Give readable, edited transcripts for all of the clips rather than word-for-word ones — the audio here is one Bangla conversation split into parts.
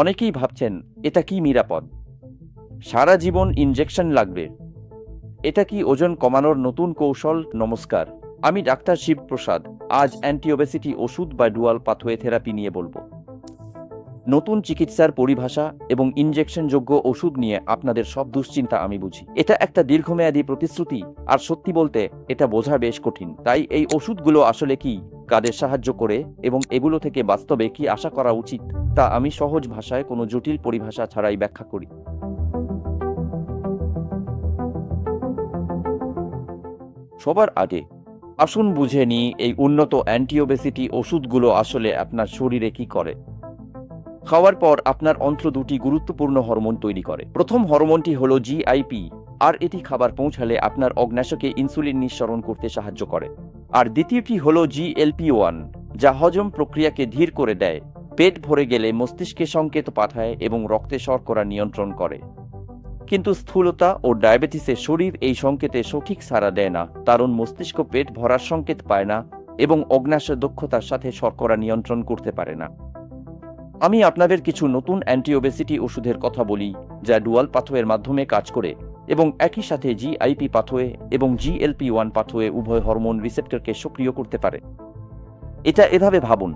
অনেকেই ভাবছেন, এটা কি নিরাপদ? সারা জীবন ইনজেকশন লাগবে? এটা কি ওজন কমানোর নতুন কৌশল? নমস্কার, আমি ডাক্তার শিবপ্রসাদ। আজ অ্যান্টি-ওবেসিটি ওষুধ বা ডুয়াল পাথওয়ে থেরাপি নিয়ে বলবো। নতুন চিকিৎসার পরিভাষা এবং ইনজেকশনযোগ্য ওষুধ নিয়ে আপনাদের সব দুশ্চিন্তা আমি বুঝি। এটা একটা দীর্ঘমেয়াদী প্রতিশ্রুতি, আর সত্যি বলতে এটা বোঝা বেশ কঠিন। তাই এই ওষুধগুলো আসলে কি, কাদের সাহায্য করে এবং এগুলো থেকে বাস্তবে কি আশা করা উচিত, তা আমি সহজ ভাষায় কোনো জটিল পরিভাষা ছাড়াই ব্যাখ্যা করি। সবার আগে আসুন বুঝে নিই এই উন্নত অ্যান্টি-ওবেসিটি ওষুধগুলো আসলে আপনার শরীরে কি করে। খাওয়ার পর আপনার অন্ত্র দুটি গুরুত্বপূর্ণ হরমোন তৈরি করে। প্রথম হরমোনটি হলো জিআইপি, আর এটি খাবার পৌঁছালে আপনার অগ্ন্যাশয়কে ইনসুলিন নিঃসরণ করতে সাহায্য করে। আর দ্বিতীয়টি হলো জিএলপি-1, যা হজম প্রক্রিয়াকে ধীর করে দেয়, পেট ভরে গেলে মস্তিষ্কে সংকেত পাঠায় এবং রক্তে শর্করা নিয়ন্ত্রণ করে। কিন্তু স্থূলতা ও ডায়াবেটিসে শরীর এই সংকেতে সঠিক সাড়া দেয় না, কারণ মস্তিষ্ক পেট ভরার সংকেত পায় না এবং অগ্ন্যাশয় দক্ষতার সাথে শর্করা নিয়ন্ত্রণ করতে পারে না। আমি আপনাদের কিছু নতুন অ্যান্টি-ওবেসিটি ওষুধের কথা বলি, যা ডুয়াল পাথওয়ের মাধ্যমে কাজ করে এবং একই সাথে জিআইপি পাথওয়ে এবং জিএলপি-1 পাথওয়ে উভয় হরমোন রিসেপ্টরকে সক্রিয় করতে পারে। এটা এভাবে ভাবুন,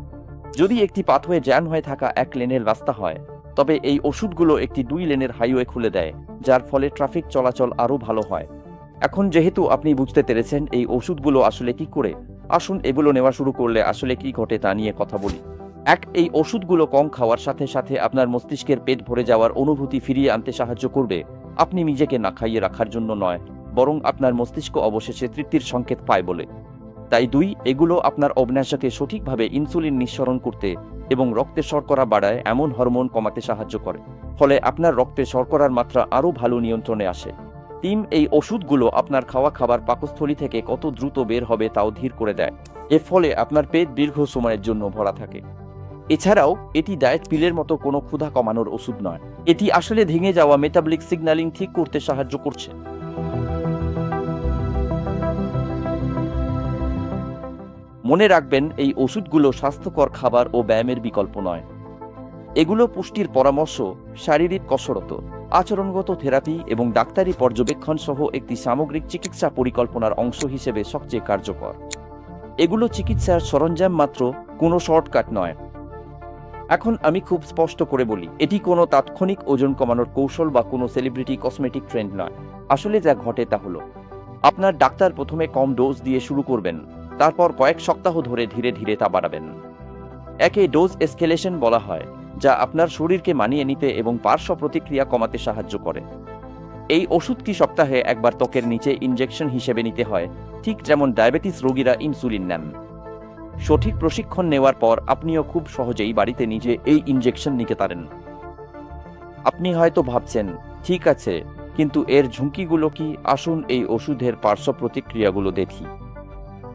যদি একটি পাথওয়ে জ্যাম হয়ে থাকা এক লেনের রাস্তা হয়, তবে এই ওষুধগুলো একটি 2 লেনের হাইওয়ে খুলে দেয়, যার ফলে ট্রাফিক চলাচল আরও ভালো হয়। এখন যেহেতু আপনি বুঝতে পেরেছেন এই ওষুধগুলো আসলে কি করে, আসুন এগুলো নেওয়া শুরু করলে আসলে কি ঘটে তা নিয়ে কথা বলি। এই ওষুধগুলো কম খাওয়ার সাথে সাথে আপনার মস্তিষ্কের পেট ভরে যাওয়ার অনুভূতি ফিরিয়ে আনতে সাহায্য করবে। আপনি নিজেকে না খাইয়ে রাখার জন্য নয়, বরং আপনার মস্তিষ্ক অবশেষে তৃপ্তির সংকেত পায় বলে। তাই এগুলো আপনার অগ্ন্যাশয়কে সঠিকভাবে ইনসুলিন নিঃসরণ করতে এবং রক্তে শর্করা বাড়ায় এমন হরমোন কমাতে সাহায্য করে, ফলে আপনার রক্তে শর্করার মাত্রা আরও ভালো নিয়ন্ত্রণে আসে। এই ওষুধগুলো আপনার খাওয়া খাবার পাকস্থলী থেকে কত দ্রুত বের হবে তাও ধীর করে দেয়। এর ফলে আপনার পেট দীর্ঘ সময়ের জন্য ভরা থাকে। এছাড়াও এটি ডায়েট পিলের মতো কোনো ক্ষুধা কমানোর ওষুধ নয়, এটি আসলে ভেঙে যাওয়া মেটাবলিক সিগন্যালিং ঠিক করতে সাহায্য করছে। মনে রাখবেন, এই ওষুধগুলো স্বাস্থ্যকর খাবার ও ব্যায়ামের বিকল্প নয়। এগুলো পুষ্টির পরামর্শ, শারীরিক কসরত, আচরণগত থেরাপি এবং ডাক্তারি পর্যবেক্ষণ সহ একটি সামগ্রিক চিকিৎসা পরিকল্পনার অংশ হিসেবে সবচেয়ে কার্যকর। এগুলো চিকিৎসার সরঞ্জাম মাত্র, কোনো শর্টকাট নয়। এখন আমি খুব স্পষ্ট করে বলি, এটি কোনো তাৎক্ষণিক ওজন কমানোর কৌশল বা কোনো সেলিব্রিটি কসমেটিক ট্রেন্ড নয়। আসলে যা ঘটে তা হলো, আপনার ডাক্তার প্রথমে কম ডোজ দিয়ে শুরু করবেন, তারপর কয়েক সপ্তাহ ধরে ধীরে ধীরে তা বাড়াবেন। একে ডোজ এসকেলেশন বলা হয়, যা আপনার শরীরকে মানিয়ে নিতে এবং পার্শ্ব প্রতিক্রিয়া কমাতে সাহায্য করে। এই ওষুধটি সপ্তাহে একবার ত্বকের নিচে ইনজেকশন হিসেবে নিতে হয়, ঠিক যেমন ডায়াবেটিস রোগীরা ইনসুলিন নেন। সঠিক প্রশিক্ষণ নেওয়ার পর আপনিও খুব সহজেই বাড়িতে নিজে এই ইনজেকশন নিতে পারেন। আপনি হয়তো ভাবছেন, ঠিক আছে, কিন্তু এর ঝুঁকিগুলো কি? আসুন এই ওষুধের পার্শ্ব প্রতিক্রিয়াগুলো দেখি।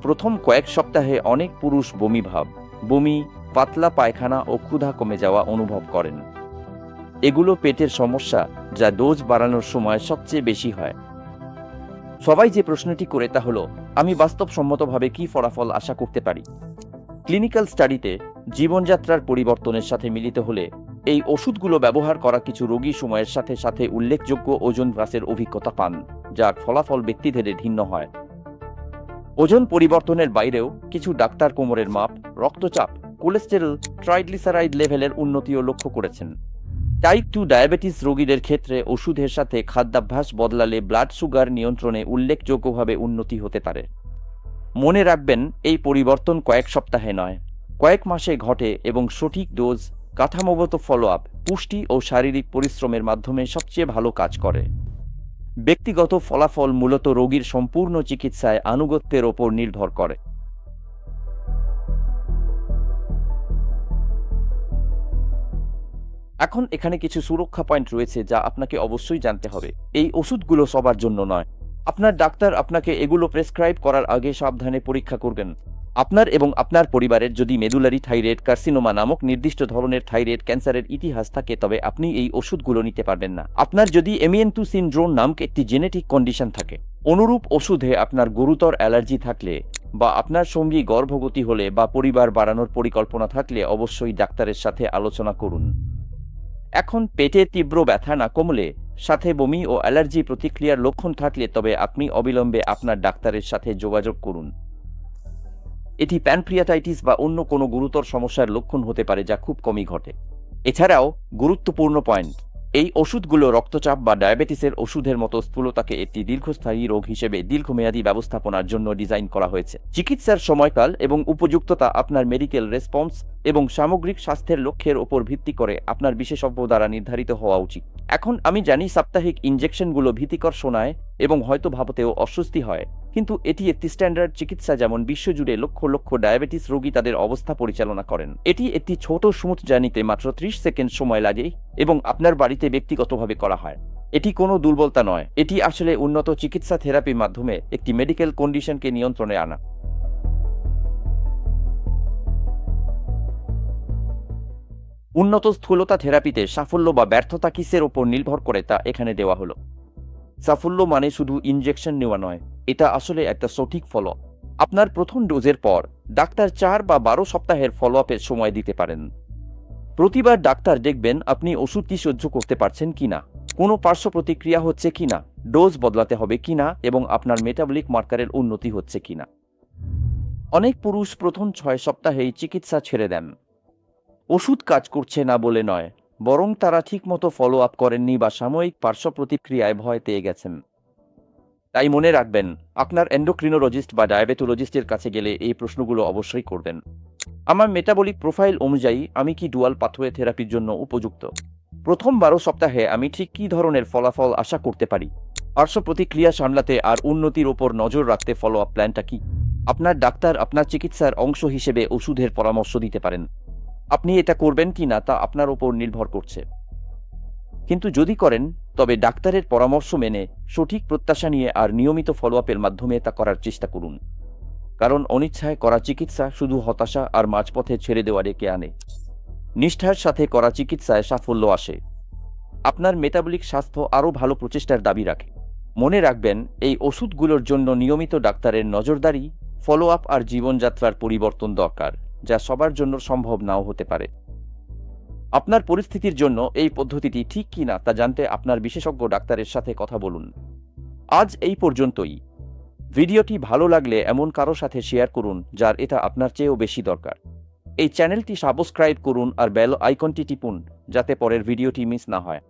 প্রথম কয়েক সপ্তাহে অনেক পুরুষ বমি, পাতলা পায়খানা ও ক্ষুধা কমে যাওয়া অনুভব করেন। এগুলো পেটের সমস্যা, যা ডোজ বাড়ানোর সময় সবচেয়ে বেশি হয়। সবাই যে প্রশ্নটি করে তা হলো, আমি বাস্তবসম্মতভাবে কি ফলাফল আশা করতে পারি? ক্লিনিক্যাল স্টাডিতে জীবনযাত্রার পরিবর্তনের সাথে মিলিত হলে এই ওষুধগুলো ব্যবহার করা কিছু রোগী সময়ের সাথে সাথে উল্লেখযোগ্য ওজন হ্রাসের অভিজ্ঞতা পান, যার ফলাফল ব্যক্তিভেদে ভিন্ন হয়। ওজন পরিবর্তনের বাইরেও কিছু ডাক্তার কোমরের মাপ, রক্তচাপ, কোলেস্টেরল, ট্রাইগ্লিসারাইড লেভেলের উন্নতিও লক্ষ্য করেছেন। টাইপ 2 ডায়াবেটিস রোগীদের ক্ষেত্রে ওষুধের সাথে খাদ্যাভ্যাস বদলালে ব্লাড সুগার নিয়ন্ত্রণে উল্লেখযোগ্যভাবে উন্নতি হতে পারে। মনে রাখবেন, এই পরিবর্তন কয়েক সপ্তাহে নয়, কয়েক মাসে ঘটে এবং সঠিক ডোজ, কাঠামোগত ফলো আপ, পুষ্টি ও শারীরিক পরিশ্রমের মাধ্যমে সবচেয়ে ভালো কাজ করে। ব্যক্তিগত ফলাফল মূলত রোগীর সম্পূর্ণ চিকিৎসায় আনুগত্যের ওপর নির্ভর করে। এখন এখানে কিছু সুরক্ষা পয়েন্ট রয়েছে যা আপনাকে অবশ্যই জানতে হবে। এই ওষুধগুলো সবার জন্য নয়। আপনার ডাক্তার আপনাকে এগুলো প্রেসক্রাইব করার আগে সাবধানে পরীক্ষা করবেন। আপনার এবং আপনার পরিবারের যদি মেদুলারি থাইরয়েড কার্সিনোমা নামক নির্দিষ্ট ধরনের থাইরয়েড ক্যান্সারের ইতিহাস থাকে, তবে আপনি এই ওষুধগুলো নিতে পারবেন না। আপনার যদি MEN2 সিনড্রোম নামক একটি জেনেটিক কন্ডিশন থাকে, অনুরূপ ওষুধে আপনার গুরুতর অ্যালার্জি থাকলে, বা আপনার সঙ্গী গর্ভবতী হলে বা পরিবার বাড়ানোর পরিকল্পনা থাকলে অবশ্যই ডাক্তারের সাথে আলোচনা করুন। এখন পেটে তীব্র ব্যথা না কমলে, সাথে বমি ও অ্যালার্জি প্রতিক্রিয়ার লক্ষণ থাকলে তবে আপনি অবিলম্বে আপনার ডাক্তারের সাথে যোগাযোগ করুন। এটি প্যানক্রিয়াটাইটিস বা অন্য কোনো গুরুতর সমস্যার লক্ষণ হতে পারে, যা খুব কমই ঘটে। এছাড়াও গুরুত্বপূর্ণ পয়েন্ট, এই ওষুধগুলো রক্তচাপ বা ডায়াবেটিসের ওষুধের মতো স্থূলতাকে একটি দীর্ঘস্থায়ী রোগ হিসেবে দীর্ঘমেয়াদী ব্যবস্থাপনার জন্য ডিজাইন করা হয়েছে। চিকিৎসার সময়কাল এবং উপযুক্ততা আপনার মেডিকেল রেসপন্স এবং সামগ্রিক স্বাস্থ্যের লক্ষ্যের ওপর ভিত্তি করে আপনার বিশেষজ্ঞ দ্বারা নির্ধারিত হওয়া উচিত। এখন আমি জানি সাপ্তাহিক ইনজেকশনগুলো ভীতিকর শোনায় এবং হয়তো ভাবতেও অস্বস্তি হয়, কিন্তু এটি একটি স্ট্যান্ডার্ড চিকিৎসা, যেমন বিশ্বজুড়ে লক্ষ লক্ষ ডায়াবেটিস রোগী তাদের অবস্থা পরিচালনা করেন। এটি একটি ছোট স্মুথ জার্নিতে মাত্র 30 সেকেন্ড সময় লাগে এবং আপনার বাড়িতে ব্যক্তিগতভাবে করা হয়। এটি কোনো দুর্বলতা নয়, এটি আসলে উন্নত চিকিৎসা থেরাপির মাধ্যমে একটি মেডিকেল কন্ডিশনকে নিয়ন্ত্রণে আনা। উন্নত স্থূলতা থেরাপিতে সাফল্য বা ব্যর্থতা কিসের ওপর নির্ভর করে তা এখানে দেওয়া হলো। সাফল্য মানে শুধু ইনজেকশন নেওয়া নয়, এটা আসলে একটা সঠিক ফলো। আপনার প্রথম ডোজের পর ডাক্তার 4 বা 12 সপ্তাহের ফলো আপের সময় দিতে পারেন। প্রতিবার ডাক্তার দেখবেন আপনি ওষুধটি সহ্য করতে পারছেন কিনা, কোনো পার্শ্ব প্রতিক্রিয়া হচ্ছে কিনা, ডোজ বদলাতে হবে কিনা এবং আপনার মেটাবলিক মার্কারের উন্নতি হচ্ছে কিনা। অনেক পুরুষ প্রথম 6 সপ্তাহেই চিকিৎসা ছেড়ে দেন। ওষুধ কাজ করছে না বলে নয়, বরং তারা ঠিকমতো ফলো আপ করেননি বা সাময়িক পার্শ্ব প্রতিক্রিয়ায় ভয় পেয়ে গেছেন। তাই মনে রাখবেন, আপনার এন্ডোক্রিনোলজিস্ট বা ডায়াবেটোলজিস্টের কাছে গেলে এই প্রশ্নগুলো অবশ্যই করবেন। আমার মেটাবলিক প্রোফাইল অনুযায়ী আমি কি ডুয়াল পাথওয়ে থেরাপির জন্য উপযুক্ত? প্রথম 12 সপ্তাহে আমি ঠিক কী ধরনের ফলাফল আশা করতে পারি? পার্শ্ব প্রতিক্রিয়া সামলাতে আর উন্নতির ওপর নজর রাখতে ফলো আপ প্ল্যানটা কি? আপনার ডাক্তার আপনার চিকিৎসার অংশ হিসেবে ওষুধের পরামর্শ দিতে পারেন। আপনি এটা করবেন কি না তা আপনার ওপর নির্ভর করছে, কিন্তু যদি করেন তবে ডাক্তারের পরামর্শ মেনে সঠিক প্রত্যাশা নিয়ে আর নিয়মিত ফলো আপের মাধ্যমে তা করার চেষ্টা করুন। কারণ অনিচ্ছায় করা চিকিৎসা শুধু হতাশা আর মাঝপথে ছেড়ে দেওয়া ডেকে আনে। নিষ্ঠার সাথে করা চিকিৎসায় সাফল্য আসে। আপনার মেটাবলিক স্বাস্থ্য আরও ভালো প্রচেষ্টার দাবি রাখে। মনে রাখবেন, এই ওষুধগুলোর জন্য নিয়মিত ডাক্তারের নজরদারি, ফলো আপ আর জীবনযাত্রার পরিবর্তন দরকার, যা সবার জন্য সম্ভব নাও হতে পারে। আপনার পরিস্থিতির জন্য এই পদ্ধতিটি ঠিক কিনা তা জানতে আপনার বিশেষজ্ঞ ডাক্তারের সাথে কথা বলুন। আজ এই পর্যন্তই। ভিডিওটি ভালো লাগলে এমন কারো সাথে শেয়ার করুন যার এটা আপনার চেয়েও বেশি দরকার। এই চ্যানেলটি সাবস্ক্রাইব করুন আর বেল আইকনটি টিপুন যাতে পরের ভিডিওটি মিস না হয়।